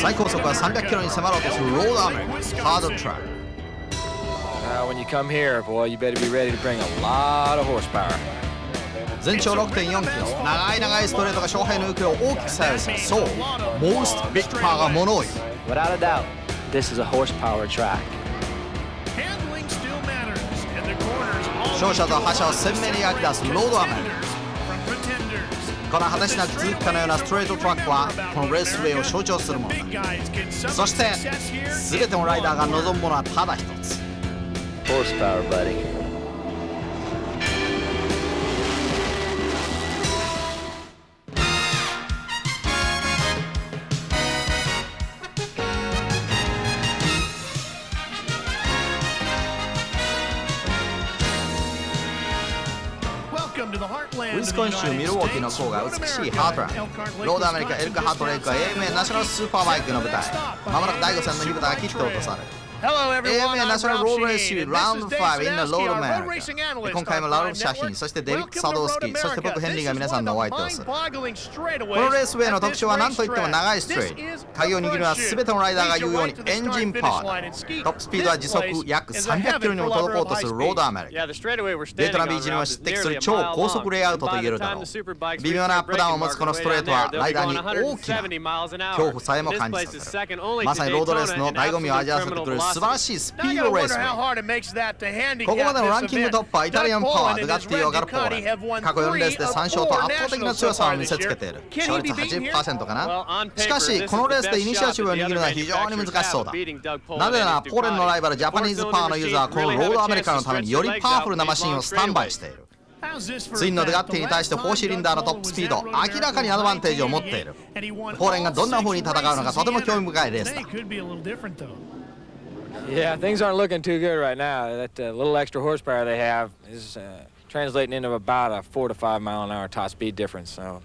最高速は300キロに迫ろうとするロードアメリカハードトラック。When you come here, boy, you better be ready to bring a lot of horsepower. 全長 6.4 キロ、長い長いストレートが勝敗の行方を大きく左右する。そう、Most Big Power がものを言う。 Without a doubt, this is a horsepower track. 勝者と覇者を鮮明に描き出すロードアメリカ。この果てしなく続くかのようなストレートトラックはこのレースウェイを象徴するものだ。そして全てのライダーが望むものはただ一つ。Horsepower, buddy. Welcome to the heartland. ウィスコン州ミルウォーキーの郊外美しいハートランド。ロードアメリカエルクハートレイクは AMA ナショナルスーパーバイクの舞台。まもなく第5戦の火蓋が切って落とされる。AMA ナショナルロードレースシリーズ Round5 in the Road America。今回もラルフ・シャヒン、そしてデビッド・サドースキー、そして僕ヘンリーが皆さんのお相手をする。このレースウェイの特徴は何といっても長いストレート。鍵を握るのは全てのライダーが言うようにエンジンパワーだ。トップスピードは時速約300キロにも届こうとするロードアメリカ。デートナビーチにも匹敵する超高速レイアウトと言えるだろう。微妙なアップダウンを持つこのストレートはライダーに大きな恐怖さえも感じさせる。まさにロードレースの醍醐味を味わわせてくれる素晴らしいスピードレースウェイ。ここまでのランキングトップはイタリアンパワー、ドゥガッティをガルポーレ。過去4レースで3勝と圧倒的な強さを見せつけている。勝率 80% かな。しかしこのレースでイニシアチブを握るのは非常に難しそうだ。なぜならポーレンのライバルジャパニーズパワーのユーザーはこのロードアメリカのためによりパワフルなマシンをスタンバイしている。ツインのドゥガッティに対して4シリンダーのトップスピード、明らかにアドバンテージを持っている。ポーレンがどんな風に戦うのかとても興味深いレースだ。Yeah, things aren't looking too good right now. That little extra horsepower they have is translating into about a 4 to 5 mile an hour top speed difference. So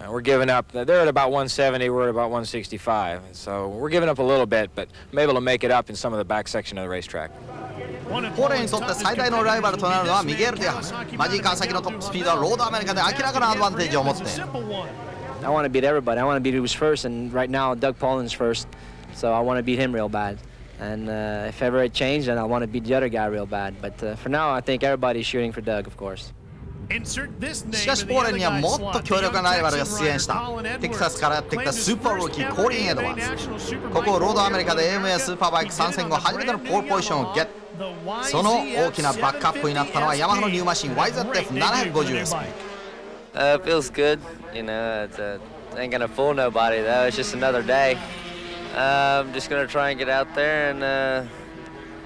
we're giving up. They're at about 170. We're at about 165. So we're giving up a little bit, but I'm able to make it up in some of the back section of the racetrack. ポーレンにとって最大のライバルとなるのはミゲール・ディアハメ。マジー・カワサキのトップスピードはロードアメリカで明らかなアドバンテージを持っている。I want to beat everybody. I want to beat who's first, and right now Doug Paulin's first, so I want to beat him real bad. And if ever it changed, then I want to beat the other guy real bad. But for now, I think everybody's shooting for Doug, of course. しかしポーレンにはもっと強力なライバルが出現した。テキサスからやってきたスーパールーキーコーリン・エドワーズ。ここロードアメリカで AMA スーパーバイク参戦後初めてのポールポジションをゲット。その大きなバックアップになったのはヤマハのニューマシン YZF750SP。Feels good. You know, ain't gonna fool nobody though. It's just another day. I'm just gonna try and get out there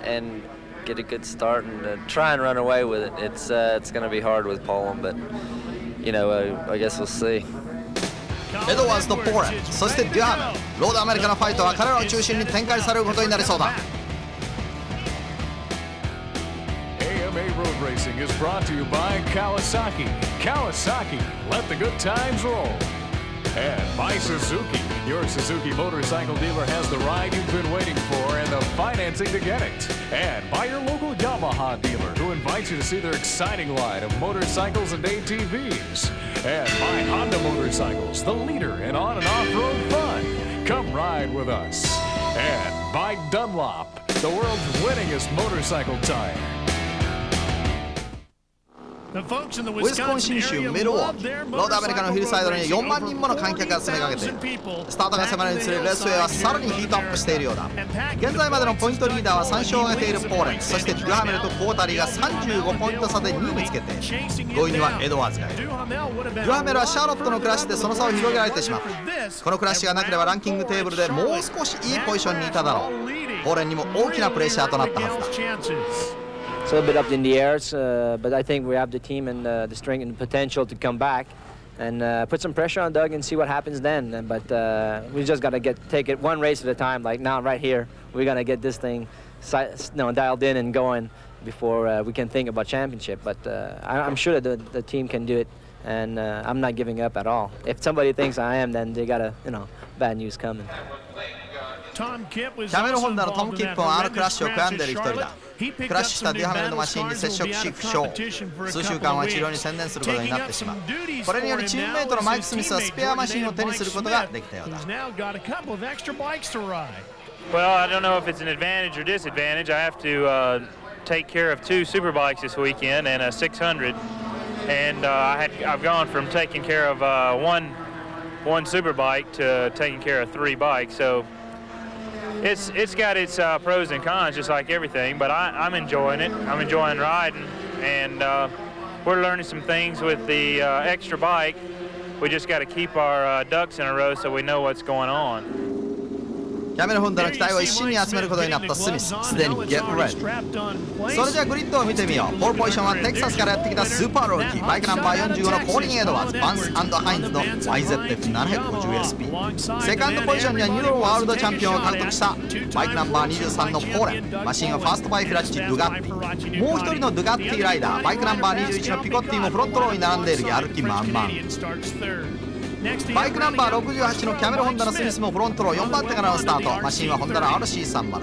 and get a good start and try and run away with it. It's gonna be hard with Poland, but you know, I guess we'll see. エドワーズとポーレン、そしてデュハメ。ロードアメリカのファイトは彼らを中心に展開されることになりそうだ。AMA Road Racing is brought to you by Kawasaki. Kawasaki, let the good times roll. And by Suzuki, your Suzuki motorcycle dealer has the ride you've been waiting for and the financing to get it. And by your local Yamaha dealer who invites you to see their exciting line of motorcycles and ATVs. And by Honda Motorcycles, the leader in on and off-road fun. Come ride with us. And by Dunlop, the world's winningest motorcycle tire. ウィスコンシン州ミルウォーキー、ロードアメリカのヒルサイドに4万人もの観客が詰めかけている。スタートが迫るにつれレースウェイはさらにヒートアップしているようだ。現在までのポイントリーダーは3勝を挙げているポーレン、そしてデュハメルとコータリーが35ポイント差で2位につけて5位にはエドワーズがいる。デュハメルはシャーロットのクラッシュでその差を広げられてしまった。このクラッシュがなければランキングテーブルでもう少しいいポジションにいただろう。ポーレンにも大きなプレッシャーとなったはずだ。It's a little bit up in the air, but I think we have the team and the strength and potential to come back and put some pressure on Doug and see what happens then. But we just got to take it one race at a time. Like now, right here, we're gonna get this thing, dialed in and going before we can think about championship. But I'm sure that the team can do it, and I'm not giving up at all. If somebody thinks I am, then they got bad news coming. ャメルホンダのトム・キップもあるクラッシュを悔やんでいる一人だ。クラッシュしたデュハメルのマシンに接触し負傷、数週間は治療に専念することになってしまう。これによりチームメイトのマイク・スミスはスペアマシンを手にすることができたようだ。Well, I don't know if it's an advantage or disadvantage. I have to take care of 2 superbikes this weekend and a 600, and I've gone from taking care of one superbike to taking care of 3 bikes. So it's got its pros and cons, just like everything. But I'm enjoying it. I'm enjoying riding, and we're learning some things with the extra bike. We just got to keep our ducks in a row so we know what's going on. キャメルホンダの期待を一身に集めることになったスミス、すでに Get Ready。 それじゃあグリッドを見てみよう。ポールポジションはテキサスからやってきたスーパーローキー、バイクナンバー45のコーリン・エドワーズ、バンス&ハインズの YZF750SP。 セカンドポジションには2度のワールドチャンピオンを獲得したバイクナンバー23のポーレン、マシンはファーストバイフラッチドゥガッティ、もう一人のドゥガッティライダー、バイクナンバー21のピコッティもフロントローに並んでいるやる気満々。バイクナンバー68のキャメルホンダのスミスもフロントロー4番手からのスタート、マシンはホンダの RC30。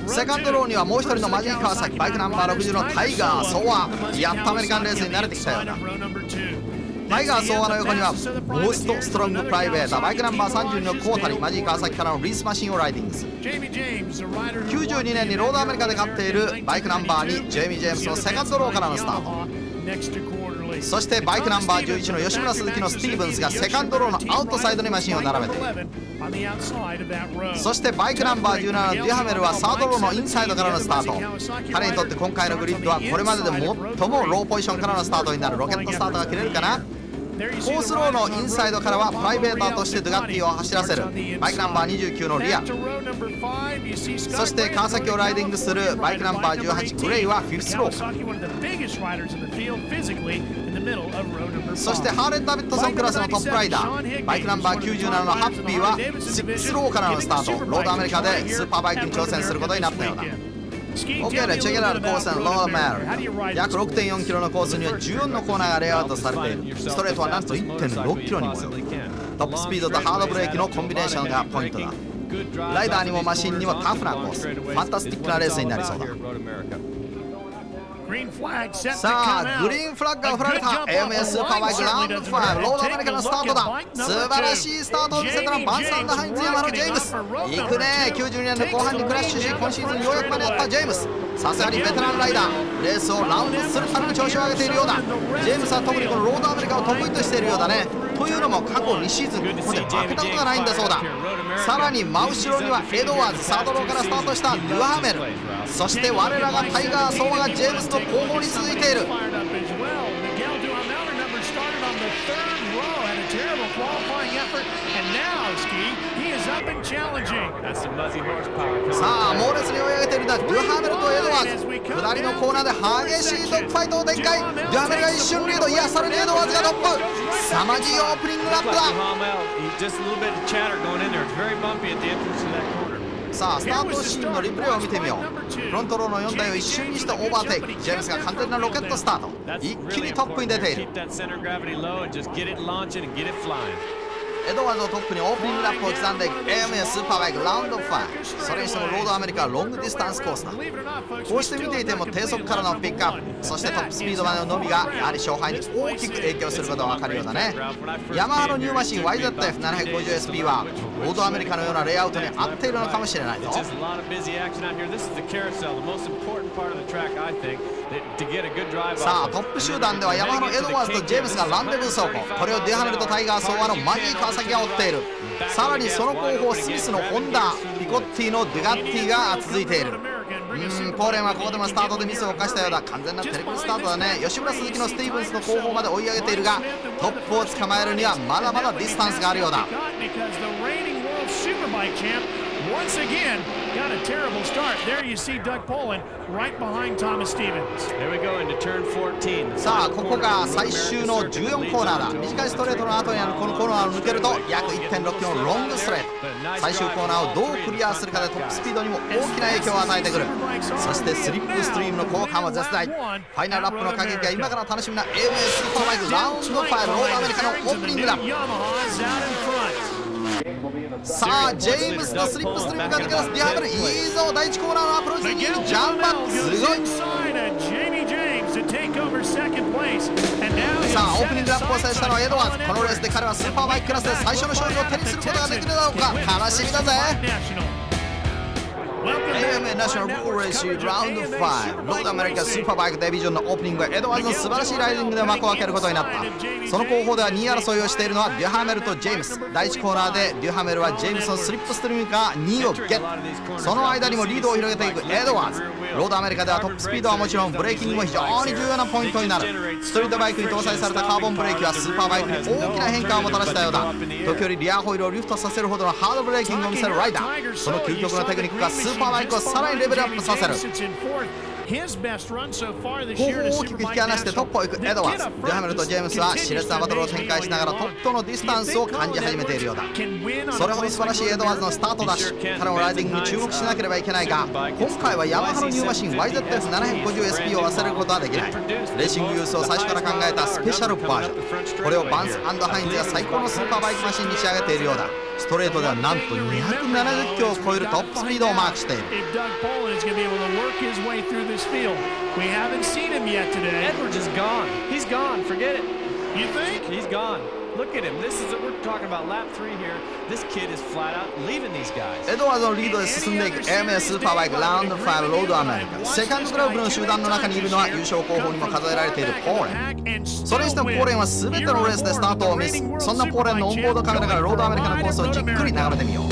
セカンドローにはもう一人のマジー・カワサキ、バイクナンバー60のタイガー・ソワ、やっとアメリカンレースに慣れてきたようだ。タイガー・ソワの横にはモースト・ストロング・プライベーター、バイクナンバー32のコータリ、マジー・カワサキからのリースマシンをライディングする。92年にロードアメリカで勝っているバイクナンバーにジェイミー・ジェームスのセカンドローからのスタート。そしてバイクナンバー11の吉村鈴木のスティーブンスがセカンドローのアウトサイドにマシンを並べている。そしてバイクナンバー17のデュハメルはサードローのインサイドからのスタート。彼にとって今回のグリッドはこれまでで最もローポジションからのスタートになる。ロケットスタートが切れるかな。コースローのインサイドからはプライベーターとしてドゥガッティを走らせるバイクナンバー29のリア、そして川崎をライディングするバイクナンバー18グレイはフィフスロー、そしてハーレー・ダビッドソンクラスのトップライダーバイクナンバー97のハッピーは6ローからのスタート。ロードアメリカでスーパーバイクに挑戦することになったようだ。OK でチェケラールコースのロードメール、約 6.4 キロのコースには14のコーナーがレイアウトされている。ストレートはなんと 1.6 キロにも。トップスピードとハードブレーキのコンビネーションがポイントだ。ライダーにもマシンにもタフなコース、ファンタスティックなレースになりそうだ。さあグリーンフラッグが振られた AMA スーパーバイクラウンド5、ロードアメリカのスタートだ。素晴らしいスタートを見せたのはバンス&ハインズ山のジェームス。いくね。92年の後半にクラッシュし今シーズンようやく間に合ったジェームス。さすがにベテランライダー、レースをラウンドするために調子を上げているようだ。ジェームスは特にこのロードアメリカを得意としているようだね。というのも過去2シーズンここで負けたことがないんだそうだ。さらに真後ろにはエドワーズ、サードローからスタートしたデュハメル、そして我らがタイガー・ソーワがジェームスの後方に続いている。さあ猛烈に追い上げているデュハメルとエドワーズ、下りのコーナーで激しいドッグファイトを展開。デュハメルが一瞬リード、いやさらにエドワーズがトップ。凄まじいオープニングラップだ。さあスタートシーンのリプレイを見てみよう。フロントローの4台を一瞬にしてオーバーテイク、ジェームスが完全なロケットスタート、一気にトップに出ている。エドワーズをトップにオープニングラップを刻んでいく AMA スーパーバイクラウンド5。それにしてもロードアメリカはロングディスタンスコースだ。こうして見ていても低速からのピックアップ、そしてトップスピードまでの伸びがやはり勝敗に大きく影響することが分かるようだね。ヤマハのニューマシン YZF750SP はロードアメリカのようなレイアウトに合っているのかもしれないぞ。さあトップ集団ではヤマハのエドワーズとジェームスがランデブー走行、これをデュハメルとタイガー・ソーワのマジー・川崎が追っている。さらにその後方スミスのホンダ、ピコッティのドゥガッティが続いている。ポーレンはここでもスタートでミスを犯したようだ。完全なテレビスタートだね。吉村鈴木のスティーブンスの後方まで追い上げているが、トップを捕まえるにはまだまだディスタンスがあるようだ。Once again, got a terrible start. There you see Doug Poland right behind Thomas Stevens. There we go into turn 14. さあここが最終の14コーナーだ。短いストレートの後にあるこのコーナーを抜けると約 1.6 キロのロングストレート。最終コーナーをどうクリアするかでトップスピードにも大きな影響を与えてくる。そしてスリップストリームの効果も絶大。ファイナルラップの駆け引きは今から楽しみな AMA スーパーバイクラウンド5ロードアメリカのオープニングだ。さあジェームスのスリップストリームが抜け出す。ディハメルいいぞ。第1コーナーのアプローチにジャンプアップすごい。さあオープニングラップを制したのはエドワーズ。このレースで彼はスーパーバイククラスで最初の勝利を手にすることができるだろうか。楽しみだぜ。AMA ナショナルロードレーシーラウンド5ロードアメリカスーパーバイクデビジョンのオープニングはエドワーズの素晴らしいライディングで幕を開けることになった。その後方では2位争いをしているのはデュハメルとジェームス。第1コーナーでデュハメルはジェームスのスリップストリームから2位をゲット。その間にもリードを広げていくエドワーズ。ロードアメリカではトップスピードはもちろんブレーキングも非常に重要なポイントになる。ストリートバイクに搭載されたカーボンブレーキはスーパーバイクに大きな変化をもたらしたようだ。時折リアホイールをリフトさせるほどのハードブレーキングを見せるライダー。その究極のテクニックがスーパーバイクをさらにレベルアップさせる。後方を大きく引き離してトップを行くエドワーズ。デュハメルとジェームスは熾烈なバトルを展開しながらトップとのディスタンスを感じ始めているようだ。それほど素晴らしいエドワーズのスタートダッシュ。彼のライディングに注目しなければいけないが、今回はヤマハのニューマシン YZF750SP を忘れることはできない。レーシングユースを最初から考えたスペシャルバージョン。これをバンス&ハインズが最高のスーパーバイクマシンに仕上げているようだ。ストレートではなんと270キロを超えるトップスピードをマークしている。We haven't seen him yet today. Edwards is gone. He's gone. Forget it. You think? He's gone. Look at him. This is we're talking about lap 3 here. This kid is flat out leaving these guys. エドワーズのリードで進んでいく AMA スーパーバイクラウンド5ロードアメリカ。セカンドグループの集団の中にいるのは優勝候補にも数えられているポーレン。それにしてもポーレンは全てのレースでスタートをミス。そんなポーレンのオンボードカメラからロードアメリカのコースをじっくり眺めてみよう。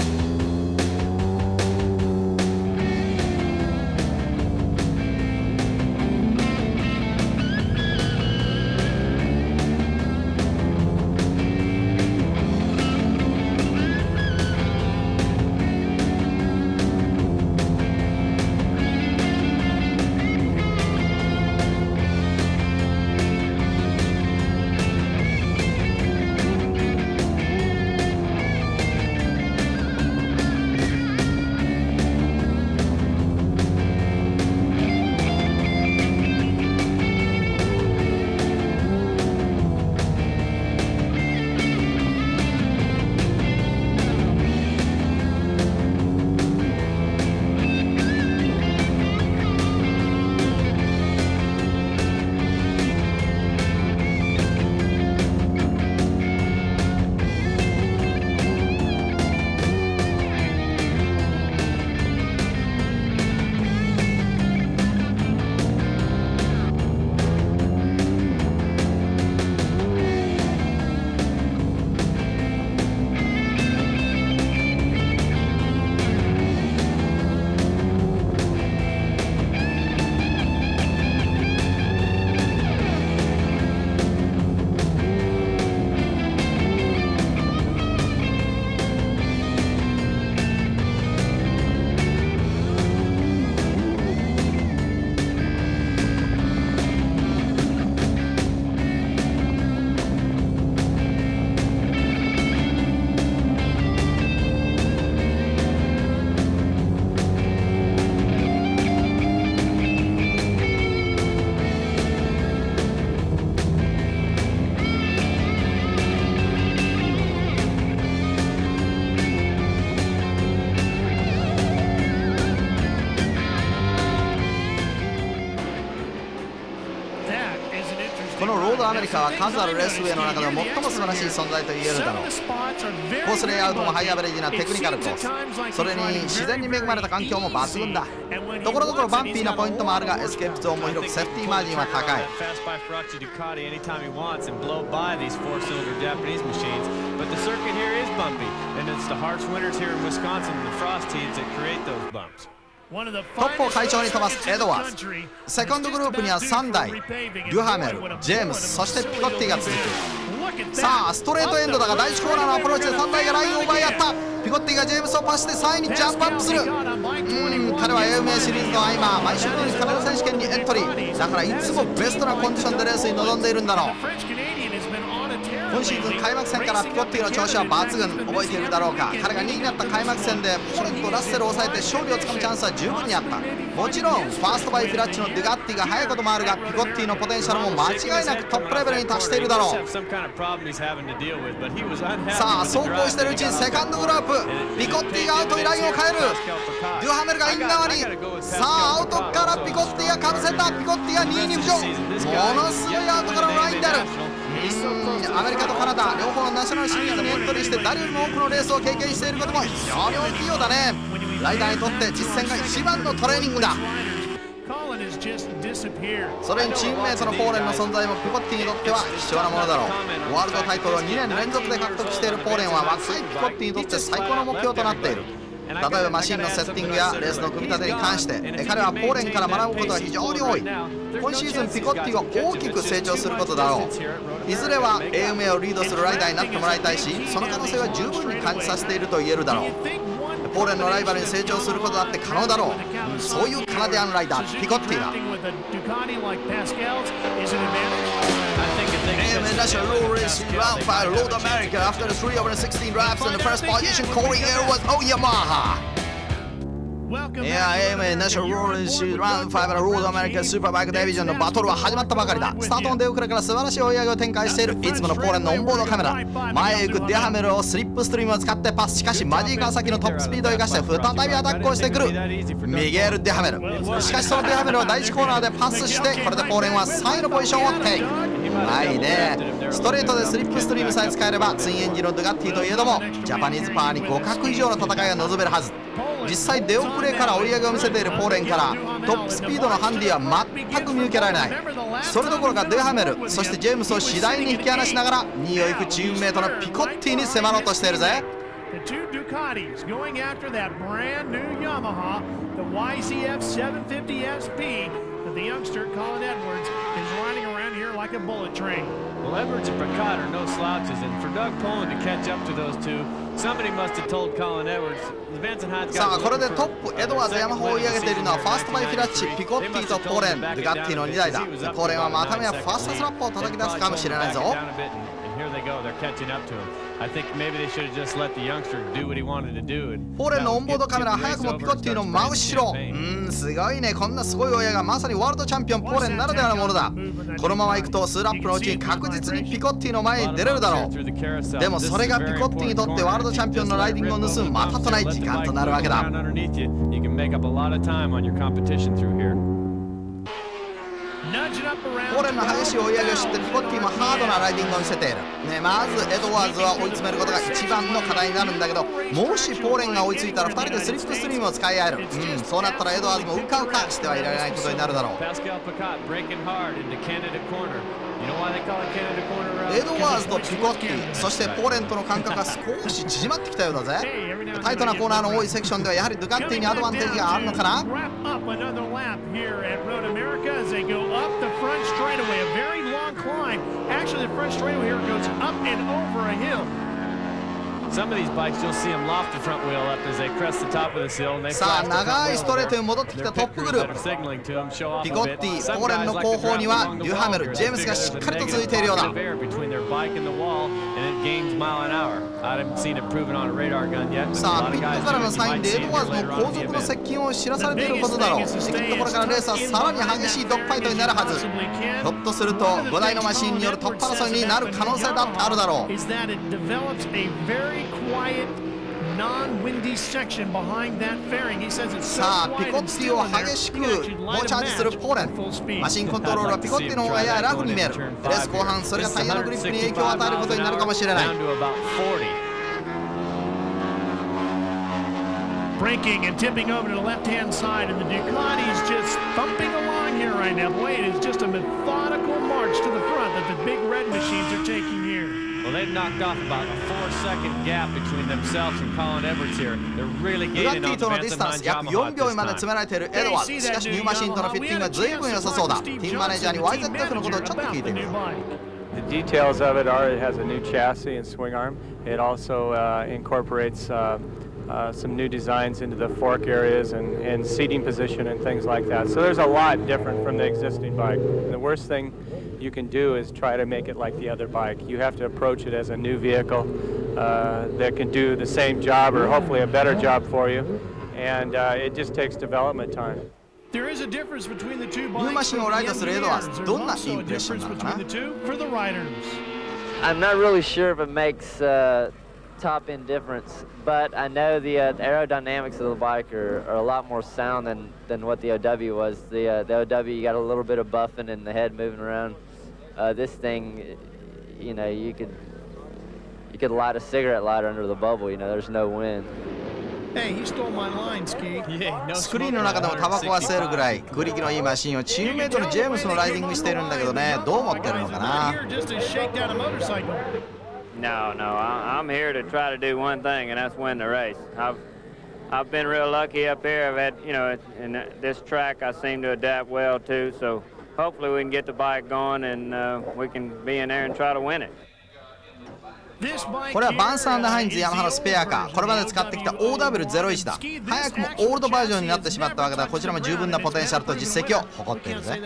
このロードアメリカは数あるレースウェイの中で最も素晴らしい存在と言えるだろう。コースレイアウトもハイアベレージなテクニカルコース、それに自然に恵まれた環境も抜群だ。ところどころバンピーなポイントもあるが、エスケープゾーンも広くセーフティーマージンは高い。トップを快調に飛ばすエドワーズ。セカンドグループには3台、デュハメル、ジェームス、そしてピコッティが続く。さあストレートエンドだが、第1コーナーのアプローチで3台がラインを奪い合った。ピコッティがジェームスをパスして3位にジャンプアップする。彼は AMA シリーズの合間、毎週のようにカナダ選手権にエントリーだから、いつもベストなコンディションでレースに臨んでいるんだろう。今シーズン開幕戦からピコッティの調子は抜群。覚えているだろうか。彼が2位になった開幕戦でポーレンとラッセルを抑えて勝利をつかむチャンスは十分にあった。もちろんファーストバイフィラッチのドゥガッティが速いこともあるが、ピコッティのポテンシャルも間違いなくトップレベルに達しているだろう。さあ走行しているうちにセカンドグループ、ピコッティがアウトにラインを変える。デュハメルがイン側に、さあアウトからピコッティがかぶせた。ピコッティが2位に浮上。ものすごいアウトからのラインである。アメリカとカナダ両方のナショナルシリーズにエントリーして誰よりも多くのレースを経験していることも非常に大きいようだね。ライダーにとって実戦が一番のトレーニングだ。それにチームメイトのポーレンの存在もピコッティにとっては貴重なものだろう。ワールドタイトルを2年連続で獲得しているポーレンは若いピコッティにとって最高の目標となっている。例えばマシンのセッティングやレースの組み立てに関して彼はポーレンから学ぶことが非常に多い。今シーズンピコッティは大きく成長することだろう。いずれは AMA をリードするライダーになってもらいたいし、その可能性は十分に感じさせていると言えるだろう。ポーレンのライバルに成長することだって可能だろう。そういうカナディアンライダーピコッティだ。AMA National Road Race Round 5 Road America. After the 3 over the 16 laps in the first position, calling air was Yamaha. AMA National Road Race Round 5 Road America スーパーバイクデビジョンのバトルは始まったばかりだ。スタートの出遅れから素晴らしい追い上げを展開している。いつものポーレンのオンボードカメラ。前へ行くデハメルをスリップストリームを使ってパス。しかしマジー川崎のトップスピードを生かして再びアタックをしてくるミゲール・デハメル。しかしそのデハメルは第1コーナーでパスして、これでポーレンは3位のポジションをテイク。ないね。ストレートでスリップストリームさえ使えればツインエンジンのドゥガッティといえどもジャパニーズパワーに互角以上の戦いが望めるはず。実際出遅れから追い上げを見せているポーレンからトップスピードのハンディは全く見受けられない。それどころかデハメル、そしてジェームスを次第に引き離しながら2位を行くチームメイトのピコッティに迫ろうとしているぜ。The two Ducatis going after that brand new Yamaha, the YZF 750 SP, that the youngster Colin Edwards is riding around here like a bullet train. Well, Edwards and Picard are no slouches, and for Doug Poland to catch up to those two, somebody must have told Colin Edwards. さあこれでトップエドワーズヤマハを追い上げているのはファーストバイフィラッチ、ピコッティとポーレン、ドゥガッティの2台だ。ポーレンはまためはファーストスラップを叩き出すかもしれないぞ。ポーレンのオンボードカメラは早くもピコッティの真後ろ。すごいね。こんなすごい追い上げがまさにワールドチャンピオンポーレンならではのものだ。このままいくと数ラップのうちに確実にピコッティの前に出れるだろう。でもそれがピコッティにとってワールドチャンピオンのライディングを盗むまたとない時間となるわけだ。ポーレンの激しい追い上げを知ってピコッティもハードなライディングを見せている、まずエドワーズは追い詰めることが一番の課題になるんだけど、もしポーレンが追いついたら2人でスリップストリームを使い合える。そうなったらエドワーズもうかうかしてはいられないことになるだろう。エドワーズとピコッティ、そしてポーレンとの間隔が少し縮まってきたようだぜ。タイトなコーナーの多いセクションではやはりドゥガッティにアドバンテージがあるのかな。Up the front straightaway, a very long climb. Actually, the front straightaway here goes up and over a hill. Some of these bikes, you'll see them loft the front wheel up as they crest the top of this hill, and they さあ長いストレートに戻ってきたトップグループ。ピコッティ、ポーレンの後方にはデュハメル、ジェームスがしっかりと続いているようだ。さあピットからのサインでエドワーズも後続の接近を知らされていることだろう。ピットこれからレースはさらに激しいドッグファイトになるはず。ひょっとすると5台のマシンによる突破争いになる可能性だってあるだろう。さあピコッティを激しく猛チャージするポーレン。マシンコントロールはピコッティの方がややラフに見える。レース後半それがタイヤのグリップに影響を与えることになるかもしれない。Braking and tipping over to the left-hand side, and the Ducati's just thumping along here right now. Boy, it is just a methodical march to the front that the big red machines are taking here. Well, they've knocked off about a 4-second gap between themselves and Colin Edwards here. They're really gaining on the Benson Hines Yamaha at this time. しかしニューマシンとのフィッティングは随分良さそうだ。ティームマネージャーに YZF のことをちょっと聞いてみる。The details of it are it has a new chassis and swing arm. It also incorporates some new designs into the fork areas and seating position and things like that. So there's a lot different from the existing bike. And the worst thing you can do is try to make it like the other bike. You have to approach it as a new vehicle that can do the same job or hopefully a better job for you. And it just takes development time. There is a difference between the two ニューマ bikes. シンをライドするエドワーズ、どんなインプレッションなのかな。 For the riders. I'm not really sure if it makes top end difference, but I know the aerodynamics of the bike are a lot more sound than what the OW was. The OW, you got a little bit of buffing and the head moving around. This thing, you know, you could light a cigarette lighter under the bubble. You know, there's no wind. Hey, he stole my line, Ski. スクリーンの中でもタバコは吸えるぐらいグリキのいいマシンをチームメイトのジェームスのライディングしているんだけどね、どう思ってるのかな。 Just to shake down a motorcycle. No, I'm here to try to do one thing, and that's win the race. I've been real lucky up here. I've had, you know, in this track I seem to adapt well too. So hopefully we can get the bike going and we can be in there and try to win it. これはバンサー&ハインズヤマハのスペアカー、これまで使ってきた OW01 だ。早くもオールドバージョンになってしまったわけだ。こちらも十分なポテンシャルと実績を誇っているぜ。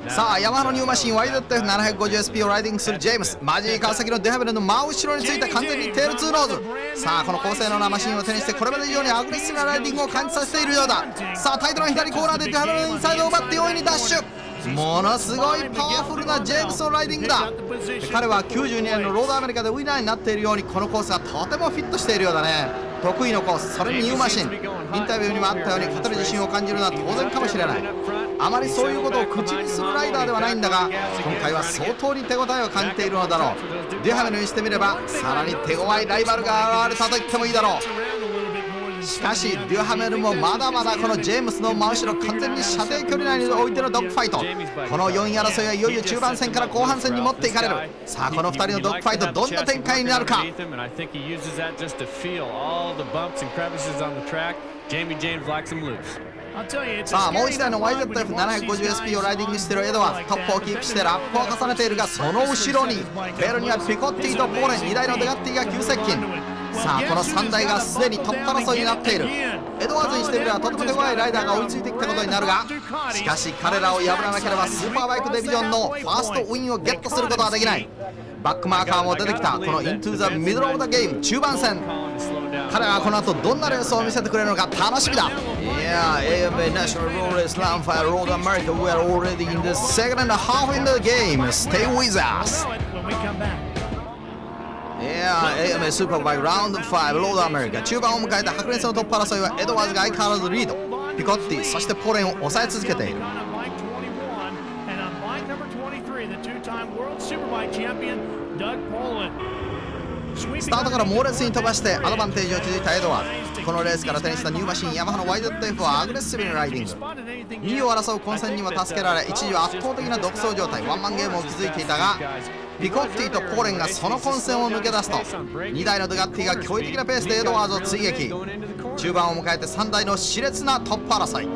さあ、ヤマハのニューマシン YZF750SP をライディングするジェームス、マジー川崎のデハベルの真後ろについた完全にテール2ノーズ。さあ、この高性能なマシンを手にしてこれまで以上にアグレッシブなライディングを感じさせているようだ。さあ、タイトな左コーナーでデハベルのインサイドを奪って4位にダッシュ。ものすごいパワフルなジェームスのライディングだ。彼は92年のロードアメリカでウィナーになっているようにこのコースがとてもフィットしているようだね。得意のコース、それにニューマシン。インタビューにもあったように勝てる自信を感じるのは当然かもしれない。あまりそういうことを口にするライダーではないんだが、今回は相当に手応えを感じているのだろう。デュハメルにしてみればさらに手強いライバルが現れたと言ってもいいだろう。しかしデュハメルもまだまだこのジェームスの真後ろ完全に射程距離内に置いてのドッグファイト。この4位争いはいよいよ中盤戦から後半戦に持っていかれる。さあこの2人のドッグファイトどんな展開になるか。さあもう一台の YZF750SP をライディングしているエドワーズ、トップをキープしてラップを重ねているが、その後ろにペールにはピコッティとポーレン、2台のデガッティが急接近。さあこの3台がすでにトップ争いになっている。エドワーズにしてみればとても手強いライダーが追いついてきたことになるが、しかし彼らを破らなければスーパーバイクデビジョンのファーストウィンをゲットすることはできない。バックマーカーも出てきたこの Into the Middle of the Game 中盤戦。彼はこの後どんなレースを見せてくれるのか楽しみだ。Yeah, AMA National Road Race Round5 Road America, we are already in the second and a half in the game. Stay with us. Yeah, AMA Superbike Round5 Road America 中盤を迎えた白熱のトップ争いはエドワーズが相変わらずリード。ピコッティ、そしてポーレンを抑え続けている。スタートから猛烈に飛ばしてアドバンテージを築いたエドワーズ。このレースから手にしたニューマシンヤマハの YZF はアグレッシブにライディング。2位を争う混戦にも助けられ、一時は圧倒的な独走状態、ワンマンゲームを築いていたが、ピコッティとポーレンがその混戦を抜け出すと、2台のドゥガッティが驚異的なペースでエドワーズを追撃。中盤を迎えて3台の熾烈なトップ争い。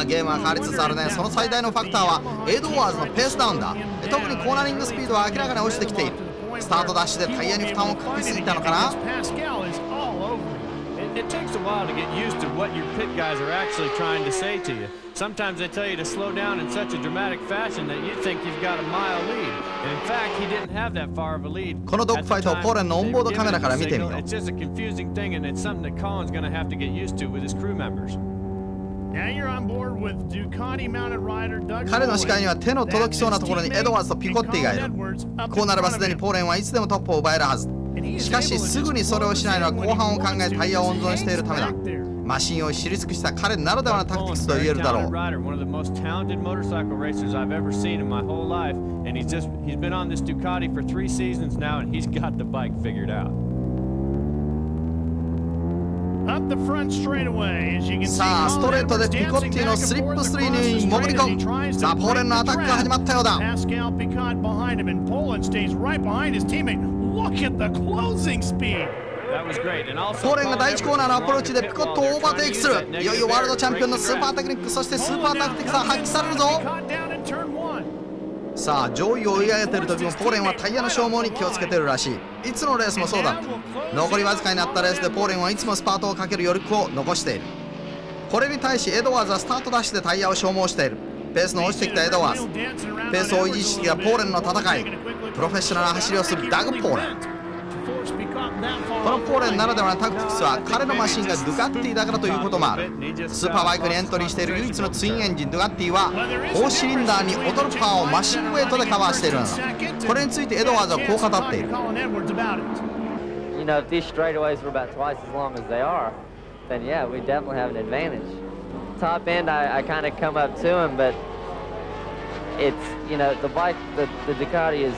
ゲームは変わりつつあるね。その最大のファクターはエドワーズのペースダウンだ。特にコーナリングスピードは明らかに落ちてきている。スタートダッシュでタイヤに負担をかけすぎたのかな。It takes a while to get used to what your pit guys are actually trying to say to you. Sometimes they tell you to slow down in such a dramatic fashion that you think you've got a mile lead. And in fact, he didn't have that far of a lead. このドッグファイトをポーレンのオンボードカメラから見てみよう。 It's just a confusing thing, and it's something that Colin's going to have to get used to with his crew members. 彼の視界には手の届きそうなところにエドワーズとピコッティがいる。こうなればすでにポーレンはいつでもトップを奪えるはず。しかしすぐにそれをしないのは後半を考えタイヤを温存しているためだ。マシンを知り尽くした彼ならではのタクティクスと言えるだろう。さあストレートでピコッティのスリップスリーに潜り込む。さあポーレンのアタックが始まったようだ。ポーレンが第1コーナーのアプローチでピコットをオーバーテイクする。いよいよワールドチャンピオンのスーパーテクニック、そしてスーパータクティクスが発揮されるぞ。さあ上位を追い上げている時もポーレンはタイヤの消耗に気をつけているらしい。いつのレースもそうだった。残りわずかになったレースでポーレンはいつもスパートをかける余力を残している。これに対しエドワーズはスタートダッシュでタイヤを消耗している。ペースの落ちてきたエドワーズ、ペースを維持してきたポーレンの戦い、プロフェッショナルな走りをするダグ・ポーレン。このポーレンならではのタクティクスは彼のマシンがドゥカッティだからということもある。スーパーバイクにエントリーしている唯一のツインエンジンドゥカッティは4シリンダーに劣るパワーをマシンウェイトでカバーしているのだ。これについてエドワーズはこう語っている。 You know, if these straightaways were about twice as long as they are, then yeah, we definitely have an advantage. Top end, I kind of come up to him, but it's, you know, the bike, the Ducati is,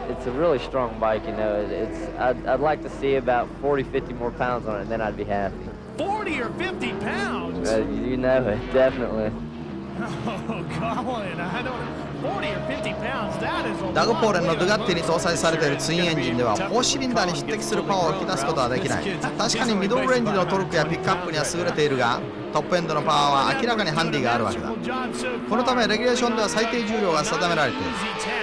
it's a really strong bike, you know. I'd like to see about 40, 50 more pounds on it, and then I'd be happy. 40 or 50 pounds? You know it, definitely. Oh, Colin, I don't... 40 or 50 pounds, that is a lot. ダグ・ポーレンのドゥガッティに搭載されているツインエンジンでは4シリンダーに匹敵するパワーを引き出すことはできない。確かにミドルレンジのトルクやピックアップには優れているが、トップエンドのパワーは明らかにハンディがあるわけだ。このためレギュレーションでは最低重量が定められている。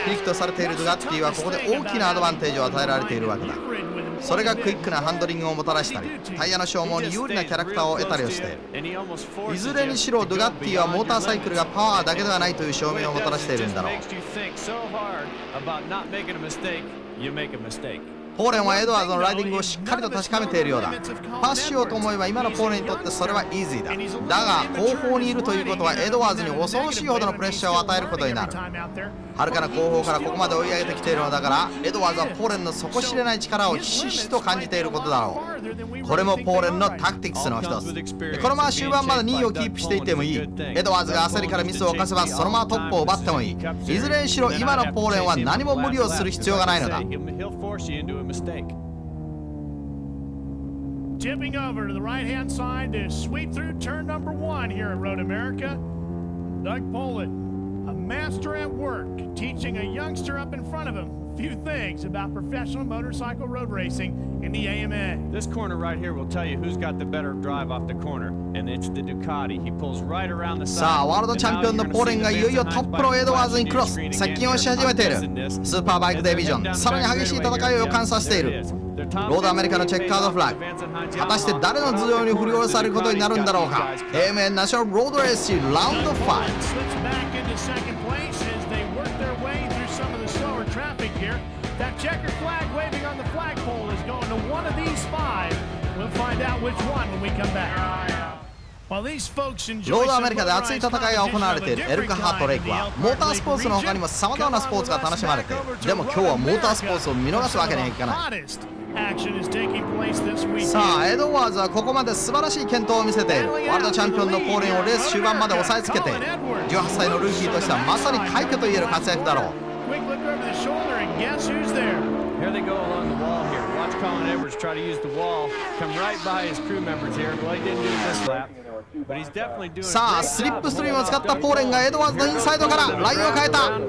ピリキとされているドゥガッティはここで大きなアドバンテージを与えられているわけだ。それがクイックなハンドリングをもたらしたり、タイヤの消耗に有利なキャラクターを得たりをしている。いずれにしろドゥガッティはモーターサイクルがパワーだけではないという証明をもたらしているんだろう。ポーレンはエドワーズのライディングをしっかりと確かめているようだ。パスしようと思えば今のポーレンにとってそれはイージーだ。だが後方にいるということはエドワーズに恐ろしいほどのプレッシャーを与えることになる。はるかな後方からここまで追い上げてきているのだから、エドワーズはポーレンの底知れない力をひしひしと感じていることだろう。これもポーレンのタクティクスの一つ。このまま終盤まで2位をキープしていてもいい。エドワーズが焦りからミスを犯せばそのままトップを奪ってもいい。いずれにしろ今のポーレンは何も無理をする必要がないのだ。Tipping over to the right-hand side to sweep through turn number 1 here at Road America. Doug Pollett, a master at work, teaching a youngster up in front of him a few things about professional motorcycle road racing in the AMA. This corner right here will tell you who's got the better drive off the corner, and it's the Ducati. He pulls right around the side. さあワールドチャンピオンのポーレンがいよいよトップのエドワーズにクロス、接近をし始めている。スーパーバイクディビジョン、さらに激しい戦いを予感させている。ロードアメリカのチェッカードフラッグ、果たして誰の頭上に振り下ろされることになるんだろうか。 AMA ナショナルロードレースラウンド5。That checkered flag waving on the flagpole is going to one of these 5. We'll find out which one when we come back. ロードアメリカで熱い戦いが行われているエルクハートレイクはモータースポーツの他にも様々なスポーツが楽しまれている。でも今日はモータースポーツを見逃すわけにはいかない。さあエドワーズはここまで素晴らしい健闘を見せている。ワールドチャンピオンのポーレンをレース終盤まで抑えつけている。18歳のルーキーとしてはまさに快挙といえる活躍だろう。Here they go along the wall here. Watch Colin Edwards try to use the wall, come right by his crew members here. Well, he didn't do this lap, but he's definitely doing. さあスリップストリームを使ったポーレンがエドワーズのインサイドからラインを変えた。ト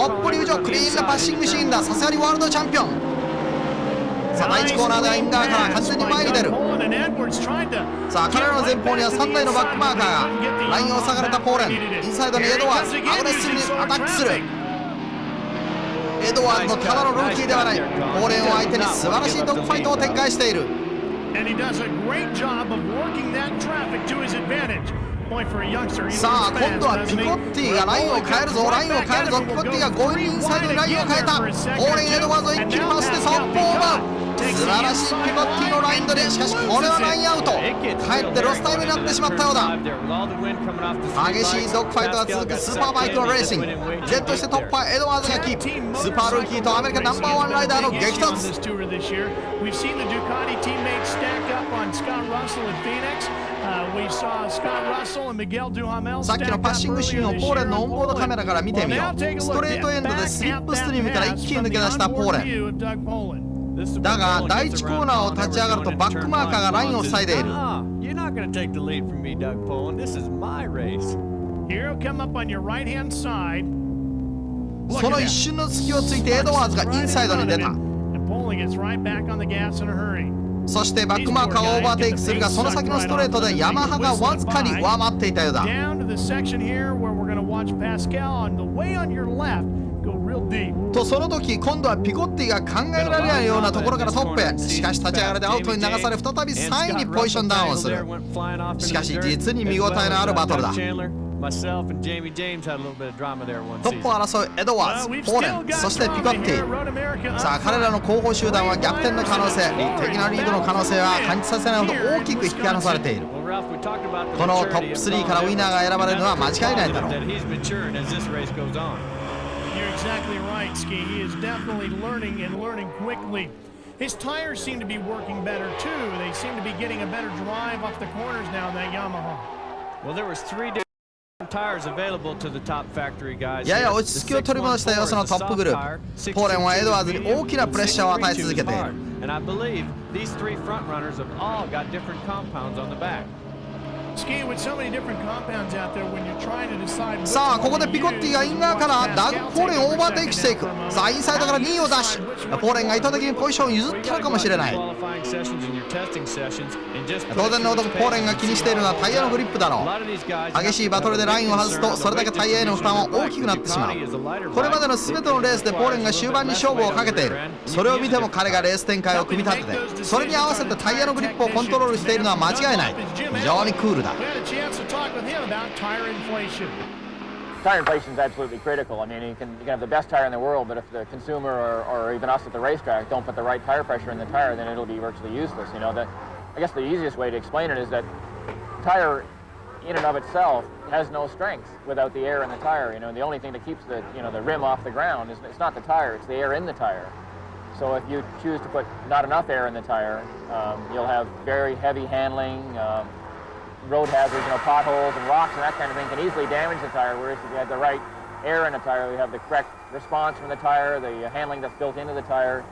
ップ入場、クリーンなパッシングシーンだ。さすがにワールドチャンピオン。さあ第1コーナーではイン側から完全に前に出る。さあ彼らの前方には3台のバックマーカーが。ラインを下がれたポーレン、インサイドにエドワーズ、アグレッシブにアタックする。エドワーズのただのルーキーではない。ポーレンを相手に素晴らしいドッグファイトを展開している。さあ今度はピコッティがラインを変えるぞ、ラインを変えるぞ。ピコッティが強引にインサイドにラインを変えた。ポーレン、エドワーズを一気に回して速攻だ。素晴らしいピコッティのライン取り。しかしこれはラインアウト。かえってロスタイムになってしまったようだ。激しいドッグファイトが続くスーパーバイクのレーシング。ジェットしてトップはエドワーズがキープ。スーパールーキーとアメリカナンバー1ライダーの激突。さっきのパッシングシーンをポーレンのオンボードカメラから見てみよう。ストレートエンドでスリップストリームから一気に抜け出したポーレン。だが第1コーナーを立ち上がるとバックマーカーがラインを塞いでいる。その一瞬の隙をついてエドワーズがインサイドに出た。そしてバックマーカーをオーバーテイクするが、その先のストレートでヤマハがわずかに上回っていたようだ。とその時今度はピコッティが考えられないようなところからトップへ。しかし立ち上がりでアウトに流され再び3位にポジションダウンする。しかし実に見応えのあるバトルだ。トップを争うエドワーズ、ポーレン、そしてピコッティ。さあ彼らの後方集団は逆転の可能性、的なリードの可能性は感じさせないほど大きく引き離されている。このトップ3からウィナーが選ばれるのは間違いないだろう。You're exactly right, Ski. He is definitely learning and learning quickly. His tires seem to be working better too. They seem to be getting a better drive off the corners now in that Yamaha. Well, there was 3 different tires available to the top factory guys. やや落ち着きを取り戻した様子のトップグループ。ポーレンはエドワーズに大きなプレッシャーを与え続けている。And I believe these 3 front runners have all got different compounds on the back. さあここでピコッティがイン側からダグ・ポーレンをオーバーテイクしていく。さあインサイドから2位をダッシュ。ポーレンが意図的にポジションを譲ったのかもしれない。当然のごとくポーレンが気にしているのはタイヤのグリップだろう。激しいバトルでラインを外すとそれだけタイヤへの負担は大きくなってしまう。これまでの全てのレースでポーレンが終盤に勝負をかけている。それを見ても彼がレース展開を組み立ててそれに合わせてタイヤのグリップをコントロールしているのは間違いない。非常にクールだ。Tire inflation is absolutely critical. I mean, you can have the best tire in the world, but if the consumer or even us at the racetrack don't put the right tire pressure in the tire, then it'll be virtually useless. You know, I guess the easiest way to explain it is that tire, in and of itself, has no strength without the air in the tire. You know, the only thing that keeps the rim off the ground is it's not the tire; it's the air in the tire. So if you choose to put not enough air in the tire, you'll have very heavy handling. Road hazards, potholes and rocks and that kind of thing can easily damage the tire, whereas if you have the right air in the tire, you have the correct response from the tire, the handling that's built into the tire.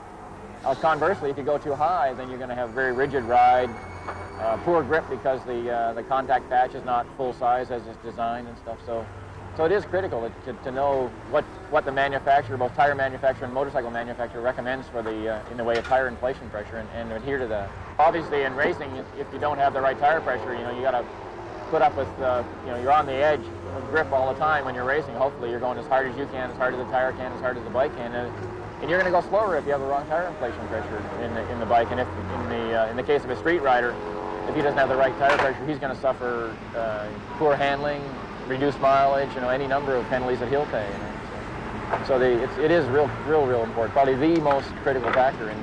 Conversely, if you go too high, then you're going to have very rigid ride, poor grip because the contact patch is not full size as it's designed and stuff. So it is critical to know what the manufacturer, both tire manufacturer and motorcycle manufacturer, recommends for in the way of tire inflation pressure and adhere to that. Obviously, in racing, if you don't have the right tire pressure, you got to put up with, you're on the edge of grip all the time when you're racing. Hopefully, you're going as hard as you can, as hard as the tire can, as hard as the bike can, and you're going to go slower if you have the wrong tire inflation pressure in the bike. And if in the case of a street rider, if he doesn't have the right tire pressure, he's going to suffer poor handling, reduced mileage, any number of penalties that he'll pay. So it is real important. Probably the most critical factor in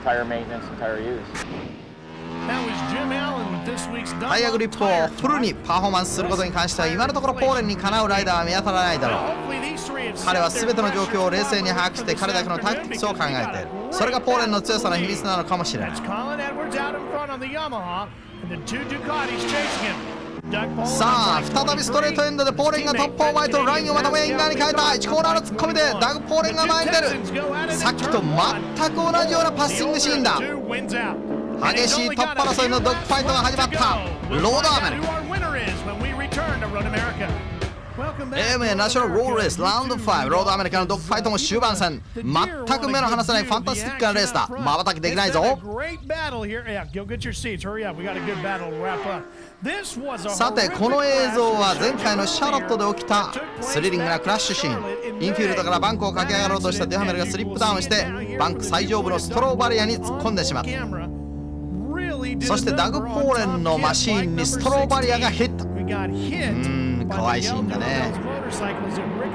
tire maintenance and tire use. タイヤグリップをフルにパフォーマンスすることに関しては今のところポーレンにかなうライダーは見当たらないだろう。彼は全ての状況を冷静に把握して彼だけのタクティクスを考えている。それがポーレンの強さの秘密なのかもしれない。さあ再びストレートエンドでポーレンがトップを前とラインをまとめイン側に変えた。1コーナーの突っ込みでダグ・ポーレンが前に出る。さっきと全く同じようなパッシングシーンだ。激しいトップ争いのドッグファイトが始まった。ロードアメリカAMA ナショナルロードレースラウンド5、ロードアメリカのドッグファイトも終盤戦。全く目の離せないファンタスティックなレースだ。まばたきできないぞ。さてこの映像は前回のシャーロットで起きたスリリングなクラッシュシーン。インフィールドからバンクを駆け上がろうとしたデュハメルがスリップダウンしてバンク最上部のストローバリアに突っ込んでしまった。そしてダグ・ポーレンのマシーンにストローバリアがヒット。怖いシーンだね。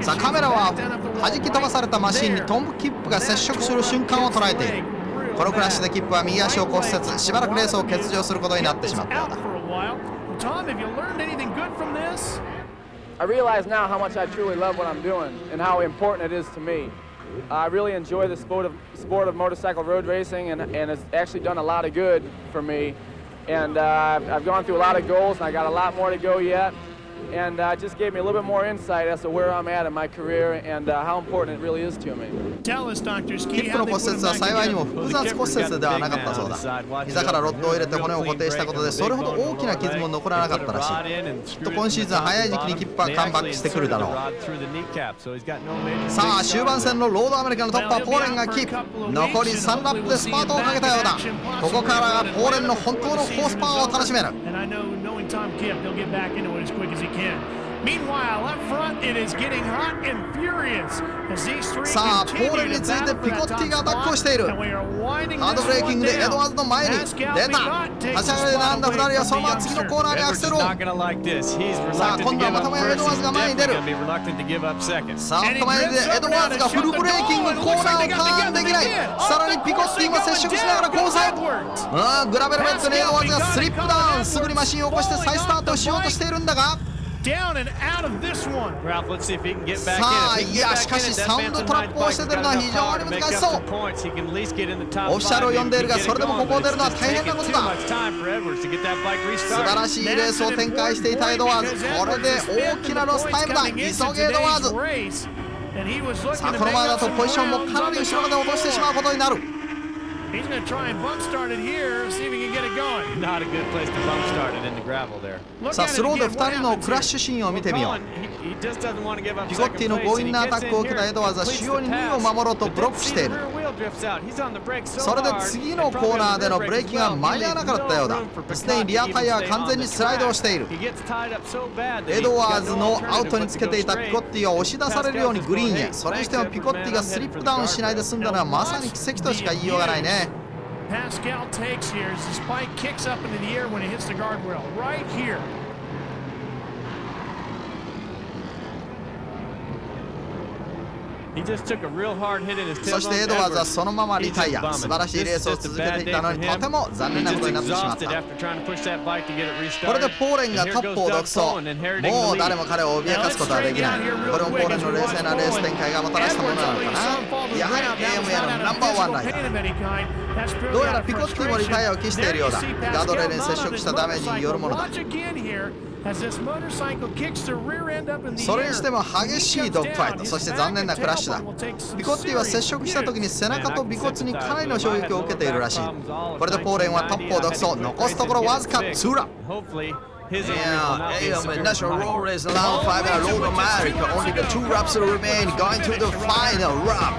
さあカメラは弾き飛ばされたマシーンにトンプキップが接触する瞬間を捉えている。このクラッシュでキップは右足を骨折、しばらくレースを欠場することになってしまったようだ。I realize now how much I truly love what I'm doing and how important it is to me. I really enjoy the sport of motorcycle road racing, and it's actually done a lot of good for me. And I've gone through a lot of goals, and I got a lot more to go yet. And it just gave me a little bit more insight as to where I'm at in my career and how important it really is to me. キップの骨折は幸いにも複雑骨折ではなかったそうだ。膝からロッドを入れて骨を固定したことでそれほど大きな傷も残らなかったらしい。きっと今シーズン早い時期にキップはカムバックしてくるだろう。さあ終盤戦のロードアメリカのトップはポーレンがキープ。残り3ラップでスパートをかけたようだ。ここからがポーレンの本当のホースパワーを楽しめる。Meanwhile, up front, it is getting hot and furious as these three さあポーレン continue に to ついて battle ピ for コ that ッティが top アタックを spot. している。 And we are winding ハード this ブレーキン one グでエドワー down. ズの前に出 Pascal た。 Bigot takes 立ち the 上がり spot なんだ away 2人は from そ the のまま次の youngster. コーナーにアク Edwards セ is ルを。 not going to like this. He's さあ reluctant 今 to 度は give ま up たもやエ first. ドワー He's ズが前に出 definitely る。 going to be reluctant to give up second. さあ前にでエドワーズがフルブレーキングコーナーをターンできない。さらにピコッティも接触しながら交差。グラベルベッドにエドワーズがスリップダウン。すぐにマシンを起こして再スタートしようとしているんだが、 Down and out of this one. Ralph, let's see if he can get back さあ in. If he い can や get し back か in し it, サ that ウンド Benson トラッ Bike プをして bike's 出るのは got 非常に enough 難 to し make そう up。 the points. He can at least get in the top オフィシャルを呼んでいるがそれでもここを出るのは大変なことだ。 Too much time for Edwards to get that bike 素晴 restarted. らしいレースを展開していたエドワーズ。これで大きなロスタイムだ。急げエドワーズ。さあこのままだとポジションもかなり後ろまで落としてしまうことになる。 He's going to try and bump start it here, see if he can get it going. Not a good place to bump start it in the gravel there. さあスローで2人のクラッシュシーンを見てみよう。 He just doesn't want to give up ピコッティの強引なアタックを受けたエドワーズは主要に2位を守ろうとブロックしている。それで次のコーナーでのブレーキが間に合わなかったようだ。すでにリアタイヤは完全にスライドをしている。エドワーズのアウトにつけていたピコッティは押し出されるようにグリーンへ。それにしてもピコッティがスリップダウンしないで済んだのはまさに奇跡としか言いようがないね。 Pascal takes here as the spike kicks up into the air when it hits the guardrail. Right here. He just took a real hard hit in his そしてエドワーズはそのままリタイア。素晴らしいレースを続けていたのにとても残念なことになってしまった。これでポーレンがトップを独走。もう誰も彼を脅かすことはできない。これもポーレンの冷静なレース展開がもたらしたものなのかな。やはり AMA のナンバーワンライダー。どうやらピコッティもリタイアを期しているようだ。ガードレールに接触したダメージによるものだ。それにしても激しいドッグファイト、そして残念なクラッシュだ。ピコッティは接触した時に背中と尾骨にかなりの衝撃を受けているらしい。これでポーレンはトップを独走。残すところわずか2ラップ。Yeah, AMA National Road Race Round 5 at Road America. Only the 2 laps remain. Going to the final lap.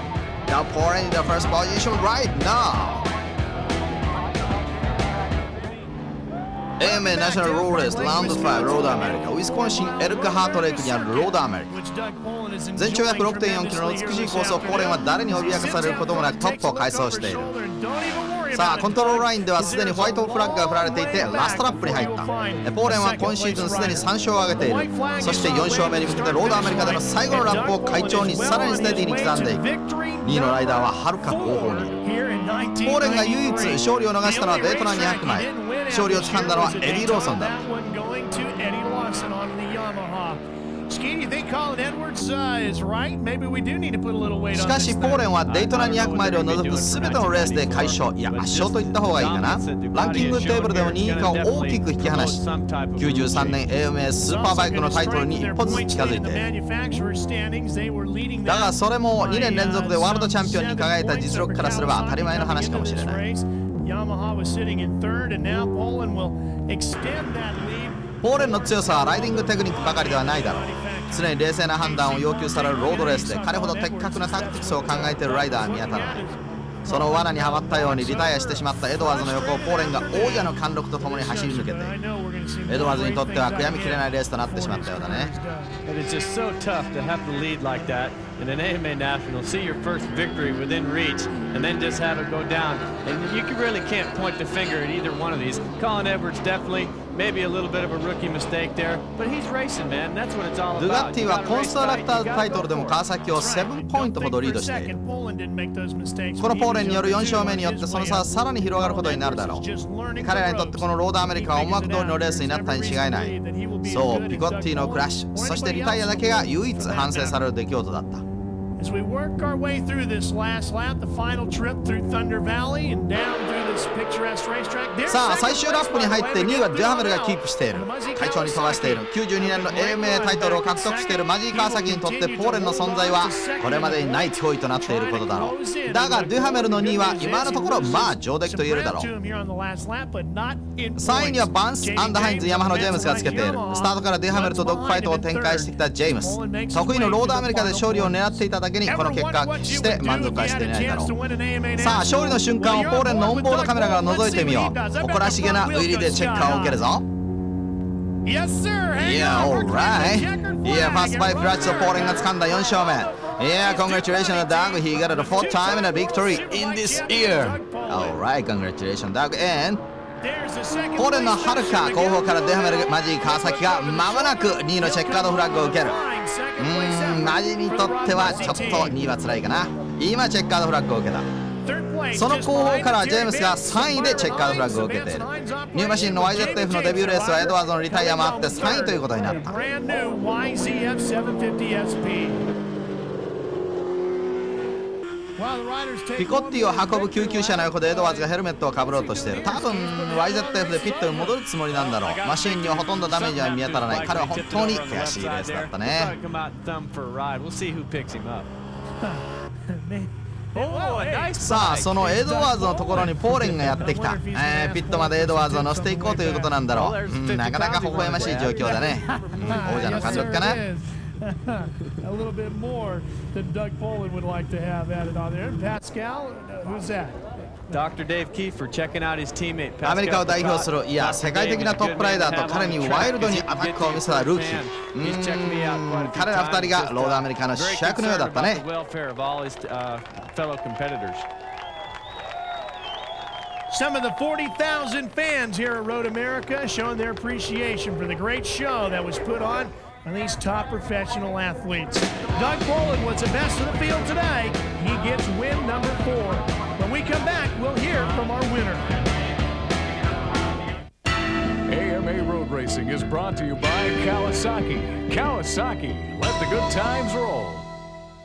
Now pouring in the first position right now. AMA National Road Race Round 5 ロードアメリカ。ウィスコンシンエルクハートレイクにあるロードアメリカ。全長約 6.4 キロの美しいコースをポーレンは誰に脅かされることもなくトップを快走している。さあコントロールラインではすでにホワイトフラッグが振られていてラストラップに入った。ポーレンは今シーズンすでに3勝を挙げている。そして4勝目に向けてロードアメリカでの最後のラップを快調にさらにステディに刻んでいく。2位のライダーははるか後方にいる。ポーレンが唯一勝利を逃したのはデートナ200マイル。勝利をつかんだのはエディ・ローソンだ。しかしポーレンはデイトナ200マイルを除く全てのレースで快勝、いや圧勝と言った方がいいかな。ランキングテーブルでも2位以下を大きく引き離し、93年 AMA スーパーバイクのタイトルに一歩ずつ近づいている。だがそれも2年連続でワールドチャンピオンに輝いた実力からすれば当たり前の話かもしれない。ポーレンの強さはライディングテクニックばかりではないだろう。常に冷静な判断を要求されるロードレースで彼ほど的確なタクティクスを考えているライダーは見当たらない。その罠にはまったようにリタイアしてしまったエドワーズの横をポーレンが王者の貫禄とともに走り抜けている。エドワーズにとっては悔やみきれないレースとなってしまったようだね。In an AMA National, see your first victory within reach, and then just have it go down. And you really can't point the finger at either one of these. Colin Edwards definitely, maybe a little bit of a rookie mistake there, but he's racing, man. That's what it's all about. ドゥガッティはコンストラクターズタイトルでも川崎を7ポイントほどリードしている。このポーレンによる4勝目によってその差はさらに広がることになるだろう。彼らにとってこのロードアメリカは思惑通りのレースになったに違いない。そう、ピコッティのクラッシュ、そしてリタイアだけが唯一反省される出来事だった。As we work our way through this last lap, the final trip through Thunder Valley and down through this picturesque racetrack. さあ最終ラップに入って2位はデュハメルがキープしている。快調に飛ばしている。92年の AMA タイトルを獲得しているマジー・カワサキにとってポーレンの存在はこれまでにない脅威となっていることだろう。だがデュハメルの2位は今のところまあ上出来と言えるだろう。3位にはバンス・アンダハインズ・ヤマハのジェームスがつけている。スタートからデュハメルとドッグファイトを展開してきたジェームス。得意のロードアメリカで勝利を狙っていただけにこの結果は決して満足はしていないだろう。さあ勝利の瞬間をポーレンのオンボードカメラから覗いてみよう。誇らしげなウィリーでチェッカーを受けるぞ。Yes, sir. Yeah, alright. Yeah, fast by Flash supporting が掴んだ4勝目。Yeah, congratulations, Doug. He got the fourth time in a victory in this year. Alright, congratulations, Doug. And ポーレンのはるか後方から出はめるマジー川崎がまもなく2位のチェッカードフラッグを受ける。マジにとってはちょっと2位は辛いかな。今チェッカードフラッグを受けた。その後方からジェームスが3位でチェッカードフラッグを受けている。ニューマシンの YZF のデビューレースはエドワーズのリタイアもあって3位ということになった。ピコッティを運ぶ救急車の横でエドワーズがヘルメットをかぶろうとしている。多分 YZF でピットに戻るつもりなんだろう。マシンにはほとんどダメージは見当たらない。彼は本当に悔しいレースだったね。さあそのエドワーズのところにポーレンがやってきた。ピットまでエドワーズを乗せていこうということなんだろう。なかなか微笑ましい状況だね。王者の貫禄かな。A little bit more than Doug Poland would like to have added on there. Pascal, who's that? Dr. Dave Kiefer checking out his teammate Pascal. アメリカを代表するいや世界的なトップライダーと彼にワイルドにアタックを見せたルーキー。彼ら2人がロードアメリカの主役のようだったね。Some of the 40,000 fans here at Road America showing their appreciation for the great show that was put on these top professional athletes. Doug Poland was the best of the field today. He gets win number 4. When we come back, we'll hear from our winner. AMA Road Racing is brought to you by Kawasaki. Kawasaki, let the good times roll.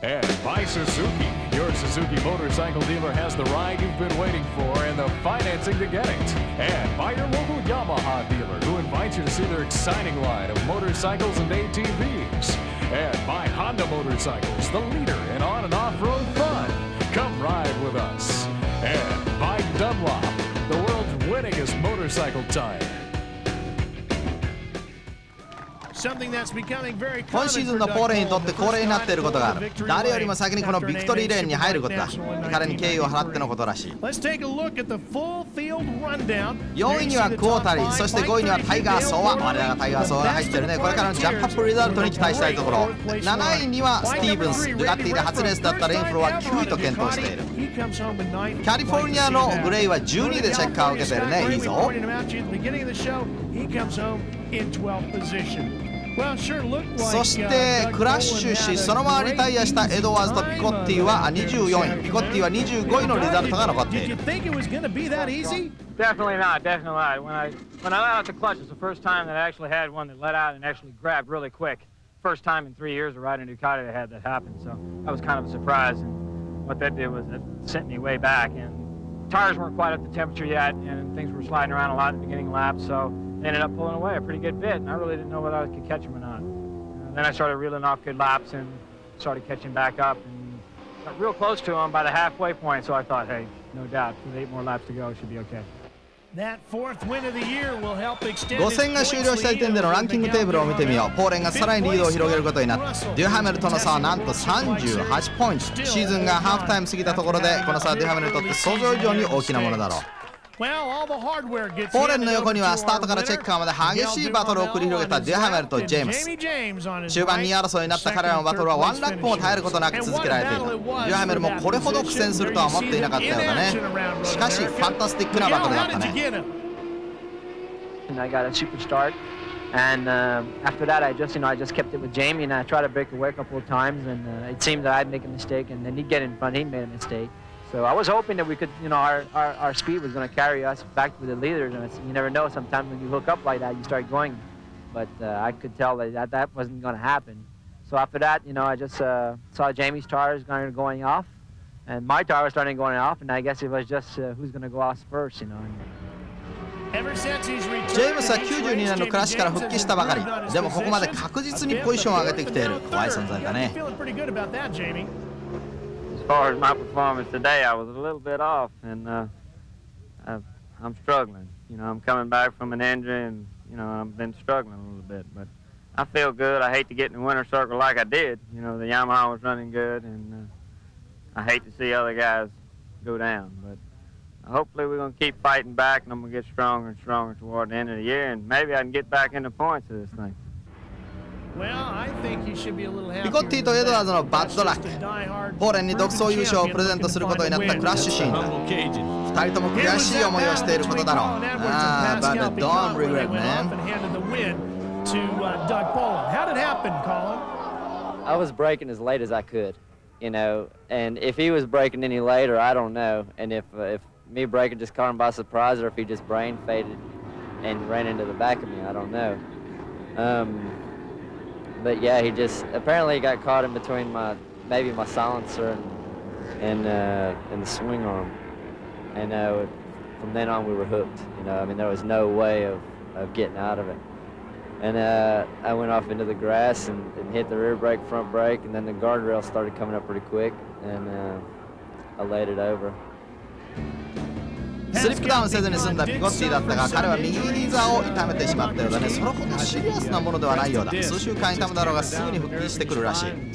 And by Suzuki. Your Suzuki motorcycle dealer has the ride you've been waiting for and the financing to get it. And by your local Yamaha dealer who invites you to see their exciting line of motorcycles and ATVs. And by Honda Motorcycles, the leader in on and off-road fun. Come ride with us. And by Dunlop, the world's winningest motorcycle tire. 今シーズンのポーレンにとって恒例になっていることがある。誰よりも先にこのビクトリーレーンに入ることだ。彼に敬意を払ってのことらしい。4位にはクォータリー、そして5位にはタイガー・ソワ。我らがタイガー・ソワが入ってるね。これからのジャンプアップリザルトに期待したいところ。7位にはスティーブンス。ルガッティで初レースだったレインフロは9位と検討している。キャリフォルニアのグレイは12位でチェッカーを受けているね。いいぞ。そしてクラッシュしそのままリタイアしたエドワーズとピコッティは24位、ピコッティは25位のリザルトが残っている。 Definitely not, definitely not. When I let out the clutch, it's the first time that I actually had one that let out and actually grabbed really quick. First time in 3 years of riding a Ducati that had that happen, so that was kind of a surprise. And what that did was it sent me way back, and tires weren't quite up to temperature yet, and things were sliding around a lot in the beginning laps, so they ended up pulling away a pretty good bit, and I really didn't know whether I could catch them or not. Then I started reeling off good laps and started catching back up and got real close to them by the halfway point, so I thought, hey, no doubt, with 8 more laps to go, it should be okay. 5戦が終了した時点でのランキングテーブルを見てみよう。ポーレンがさらにリードを広げることになった。デュハメルとの差はなんと38ポイント。シーズンがハーフタイム過ぎたところでこの差はデュハメルにとって想像以上に大きなものだろう。ポーレンの横にはスタートからチェッカーまで激しいバトルを繰り広げたデュハメルとジェームス。終盤2位争いになった彼らのバトルはワンラップも絶えることなく続けられていた。デュハメルもこれほど苦戦するとは思っていなかったようだね。しかしファンタスティックなバトルだったね。I got a super start, and after that, I just kept it with Jamie, and I tried to break away a couple of times, and it seemed that I'd make a mistake, and then he'd get in front. He made a mistake, so I was hoping that we could, our speed was going to carry us back to the leaders. And you never know. Sometimes when you hook up like that, you start going, but I could tell that wasn't going to happen. So after that, I just saw Jamie's tires going off, and my tire was starting going off, and I guess it was just who's going to go off first, And, ジェームスは92年のクラッシュから復帰したばかり。でもここまで確実にポジションを上げてきている。怖い存在だね。 As far as my performance today, I was a little bit off, and I'm struggling. I'm coming back from an injury, and I've been struggling a little bit. But I feel good. I hate to get in the winner's circle like I did. The Yamaha was running good, and I hate to see other guys go down. But hopefully we're going to keep fighting back, and I'm going to get stronger and stronger toward the end of the year, and maybe I can get back into points of this thing. Well, I think you should be a little ピコッティとエドワーズのバッドラック。ポーレンに独走優勝をプレゼントすることになったクラッシュシーンだ。2人とも悔しい思いをしていることだろう。But don't regret, man. I was braking as late as I could, you know, and if he was braking any later, I don't know. And if me braking just caught him by surprise, or if he just brain faded and ran into the back of me, I don't know. But yeah, he just apparently got caught in between maybe my silencer and the swing arm, and from then on we were hooked. You know, I mean there was no way of getting out of it. And I went off into the grass and hit the rear brake, front brake, and then the guardrail started coming up pretty quick, and I laid it over. スリップダウンせずに済んだピコッティだったが、彼は右膝を痛めてしまそれほどシリアスなものではないようだ。数週間痛むだろうがすぐに復帰してくるらしい。ビ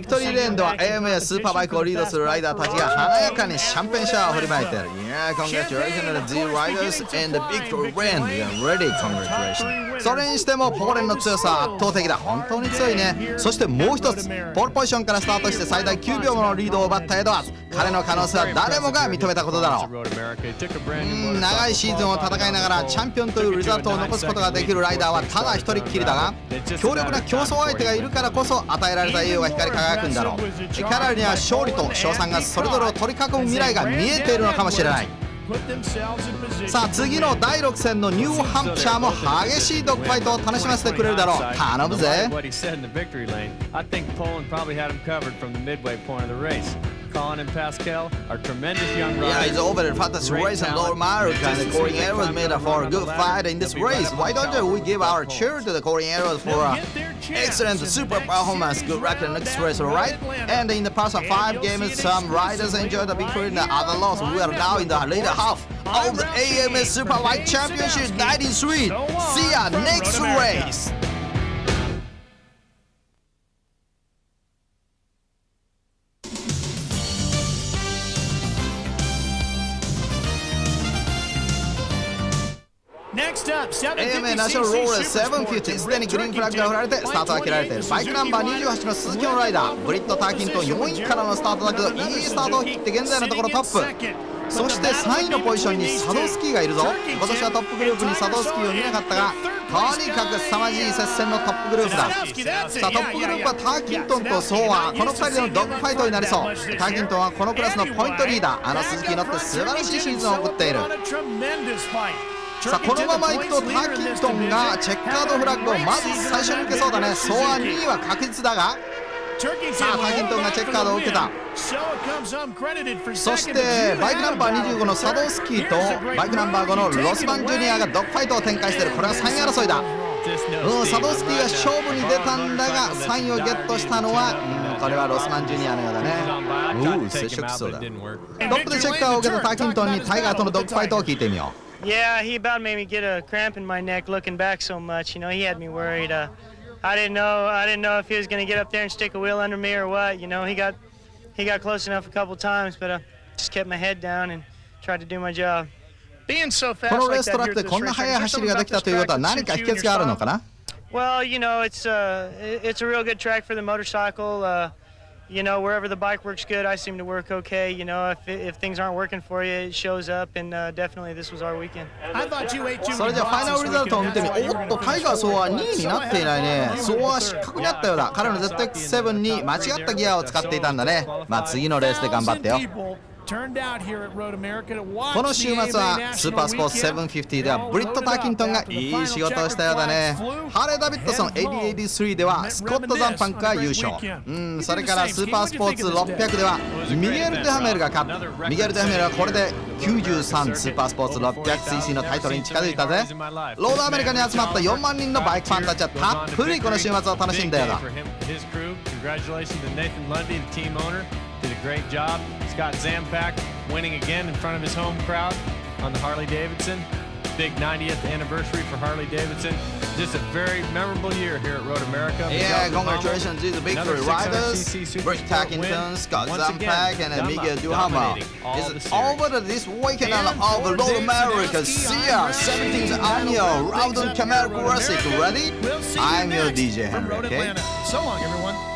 クトリーレーンでは AMA スーパーバイクをリードするライダーたちが華やかにシャンペンシャワーを振りまいている。Yeah, congratulations to the riders and the victory lane. You are ready, congratulations. それにしてもポーレンの強さは圧倒的だ。本当に強いね。そしてもう一つ、ポールポジションからスタートして最大9秒ものリードを奪ったエドワーズ。彼の可能性は誰もが認めたことだろう。長いシーズンを戦いながらチャンピオンというリザルトを残すことができるライダーはただ一人っきりだが、強力な競争相手がいるからこそ与えられた栄誉が光り輝くんだろう。彼らには勝利と賞賛がそれぞれを取り囲む未来が見えているのかもしれない。さあ次の第6戦のニューハンプシャーも激しいドッグファイトを楽しませてくれるだろう。頼むぜ。Colin and Pascal are tremendous young riders. Yeah, it's over the fantasy race and Lord America, and the Korean Arrows made for a good fight in this race. Why don't we give our cheer to the Korean Arrows for excellent super performance, good record in next race, alright? And in the past 5 games, some riders enjoyed the victory and the other loss. We are now in the later half of the AMA Superbike Championship 93. See ya next race. AMA ナショナルローレス750、すでにグリーンフラッグが振られてスタートは切られている。バイクナンバー28の鈴木のライダー、ブリット・ターキントン4位からのスタートだけどいいスタートを切って現在のところトップ。そして3位のポジションにサドスキーがいるぞ。今年はトップグループにサドスキーを見なかったが、とにかく凄まじい接戦のトップグループだ。さあトップグループはターキントンとソーワー、この2人でのドッグファイトになりそう。ターキントンはこのクラスのポイントリーダー、鈴木に乗って素晴らしいシーズンを送っている。さあこのままいくとターキントンがチェッカードフラッグをまず最初に受けそうだね。ソワ2位は確実だが、さあターキントンがチェッカードを受けた。そしてバイクナンバー25のサドスキーとバイクナンバー5のロスマンジュニアがドッグファイトを展開している。これは3位争いだ。サドスキーが勝負に出たんだが3位をゲットしたのは、これはロスマンジュニアのようだね。接触しそうだ。トップでチェッカーを受けたターキントンにタイガーとのドッグファイトを聞いてみよう。Yeah, he about made me get a cramp in my neck looking back so much. You know, he had me worried. I didn't know if he was going to get up there and stick a wheel under me or what. You know, he got close enough a couple times, but I just kept my head down and tried to do my job. このレーストラックでこんな速い走りができたということは何か秘訣があるのかな？ Well, you know, it's a real good track for the motorcycle. You know, wherever the bike works good, I seem to work okay. You know, if things aren't working for you, it shows up, and definitely this was our weekend. それじゃファイナルリザルトを見てみ。おっとタイガー・ソーは2位になっていないね。ソーは失格になったようだ。彼の ZX7 に間違ったギアを使っていたんだね。まあ次のレースで頑張ってよ。この週末はスーパースポーツ750ではブリット・ターキントンがいい仕事をしたようだね。ハーレー・ダビッドソン8083ではスコット・ザンパンクが優勝。それからスーパースポーツ600ではミゲル・デハメルが勝った。ミゲル・デハメルはこれで93スーパースポーツ 600cc のタイトルに近づいたぜ。ロードアメリカに集まった4万人のバイクファンたちはたっぷりこの週末を楽しんだようだ。Did a great job. Scott Zampak winning again in front of his home crowd on the Harley Davidson. big 90th anniversary for Harley-Davidson. Just a very memorable year here at Road America. Yeah, congratulations to the victory riders, Britt Tackington, Scott Zampek, and Miguel Duhamel. It's over this weekend of Road America CR 17th annual Round5 Camaro Classic. Ready? I'm your DJ Henry, okay? So long, everyone.